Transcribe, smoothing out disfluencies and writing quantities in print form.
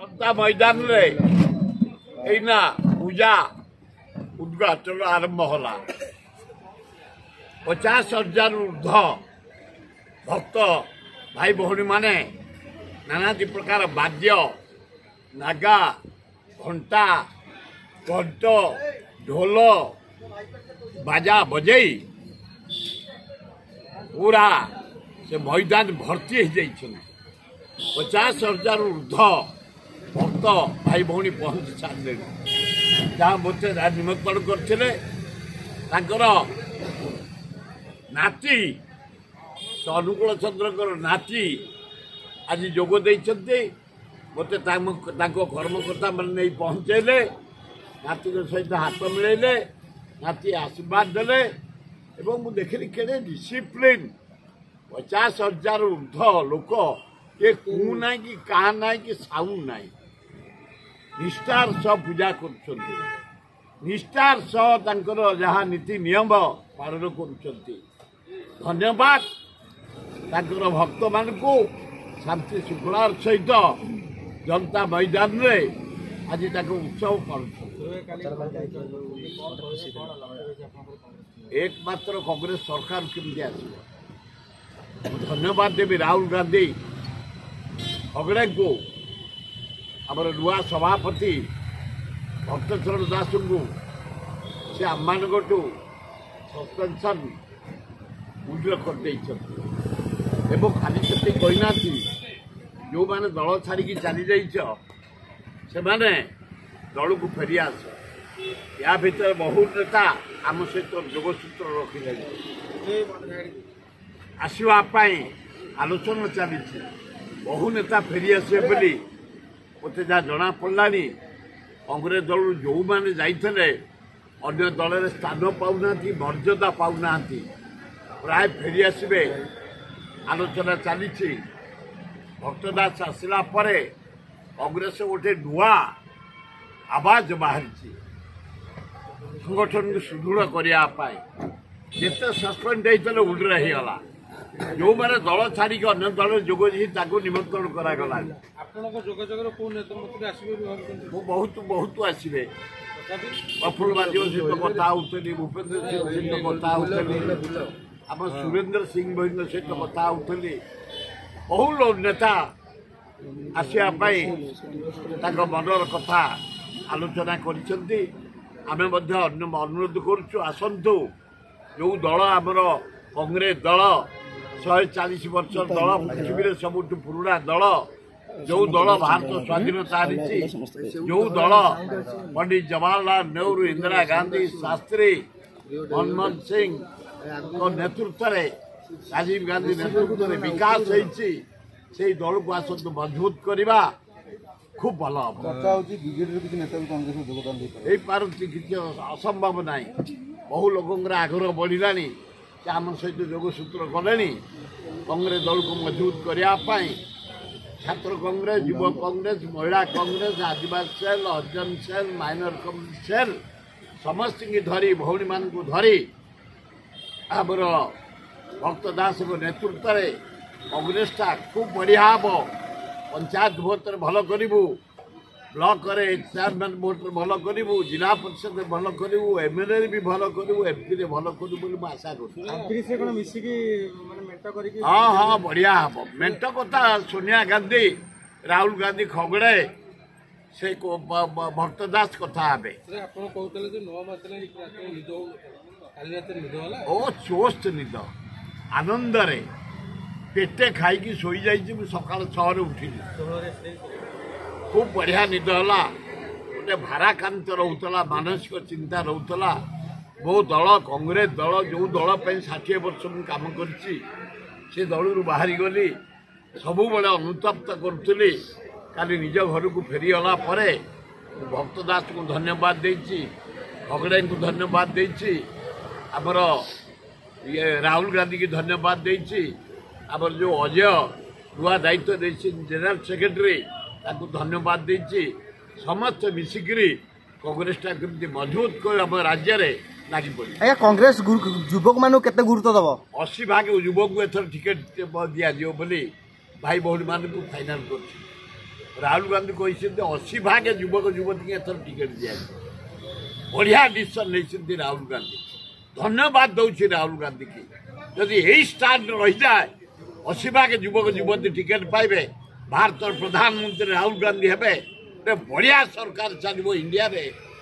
जनता मैदान रे एना पूजा उद्घाटन आरंभ होला 50,000 ऊर्ध भक्त भाई भौणी माने नानादी प्रकार वाद्य नागा घंटा कंठ ढोल बाजा बजई पूरा से मैदान भर्ती हो जाइए 50,000 ऊर्ध भक्त भाई भौणी पहुंची सारे जहाँ मत निमंत्रण करते नाती अनुकूल चंद्र नाती आज जोग देते मत कर्मकर्ता मैंने नहीं पहुँचेले नाती सहित हाथ मिलैले नाती आशीर्वाद देले मुझे देखिली के डिसिप्लिन 50,000 ऊर्ध लोक ये कू ना कि क्या ना कि साउंड ना निष्ठार सह पूजा कर निष्ठार सह जहाँ नीति नियम पालन कर धन्यवाद भक्त मान को शांति श्रृंखलार सहित जनता मैदान रे आज उत्सव कर एकमात्र कांग्रेस सरकार केमती आस धन्यवाद देवी राहुल गांधी खगड़े को आमर नुआ सभापति भक्तचरण दास को से आम सस्पेंशन उद्र कर खाली से कहना जो मैंने दल छाड़ी चली जाइछ से माने दल को फेरी आस या भीतर बहुत नेता आम सहित जोगसूत्र रखिले आसवाई आलोचना चली बहु नेता फेरी आसे बोली मत जहाँ जना पड़ा कांग्रेस दल जो मैंने जाइए अन्य दल में स्थान पाऊना मर्यादा पाऊना प्राय फेरी आसबे आलोचना चली भक्तदास आसला कांग्रेस गोटे नुआ आवाज बाहरी संगठन को सुदृढ़ करने जिते सस्पेंड होते उड्रे होगा जो मैंने दल छाड़ी अन्य दल जोग निमंत्रण करागला बहुत बहुत आसवे प्रफुल्ल बाजी सहित कथा होती भूपेन्द्र सिंह सहित कथा होती आम सुरेन्द्र सिंह भाई सहित कथा होती बहु नेता आसवाई मनर कथा आलोचना करें अनुरोध करुचु आसतु जो दल आमर कांग्रेस दल 140 वर्ष दल पृथ्वी सबुठ पुराणा दल जो दल भारत स्वाधीनता हारी जो दल पंडित जवाहरलाल नेहरू इंदिरा गांधी शास्त्री मनमोहन सिंह नेतृत्व राजीव गांधी नेतृत्व में विकास होती दल को आसतु मजबूत करवा खूब भल किसी असंभव ना बहु लोक आग्रह बढ़ला आम सहित जोगसूत्र कले कांग्रेस दल को मजबूत करने छात्र कांग्रेस युव कांग्रेस महिला कांग्रेस आदिवासी सेल हरिजन सेल माइनर कम्युनिटी सेल समस्त की धरी भौणी मान को धरी आमर भक्त दास नेतृत्व में कांग्रेस खूब बढ़िया हम पंचायत भोट भल करूँ ब्लॉक चेयरमैन भोट भल करूँ जिला परिषद भल करूँ एमएलए भी भल करूँ एमपी भल करूँ आशा कर हाँ हाँ बढ़िया हम मेट कथा सोनिया गांधी राहुल गांधी खगड़े से भक्त दास कथा हे ओ चोस्त निद आनंद पेटे खाई शोई जा सका 6 उठिली खूब बढ़िया निद है गोटे भाराक्रांत रोला मानसिक चिंता रोला मो दल कांग्रेस दल जो दल 60 वर्ष मु काम कर दल बाहरी गली सबु बड़े अनुतप्त करुली काली निज घर को फेरीगला भक्तदास को धन्यवाद देती खगड़े को धन्यवाद देती आमर ये राहुल गांधी की धन्यवाद देती आमर जो अजय नुआ दायित्व देती जनरल सेक्रेटरी धन्यवाद देती समस्त मिसिकी कांग्रेस केमती मजबूत कर राज्य में लगी पड़ी कांग्रेस युवक मान केते गुरुत्व दब 80 भाग युवक को एथर टिकेट दिया भाई भौणी मान फाइनाल कर राहुल गांधी कहते 80 भाग युवक युवती एथर टिकेट दिया बढ़िया डिसीजन नहीं राहुल गांधी धन्यवाद दूसरी राहुल गांधी की जदि यही स्टार्ट रही जाए 80 भाग युवक युवती टिकेट पाइबे भारत प्रधानमंत्री राहुल गांधी हे बढ़िया सरकार चलो इंडिया रे।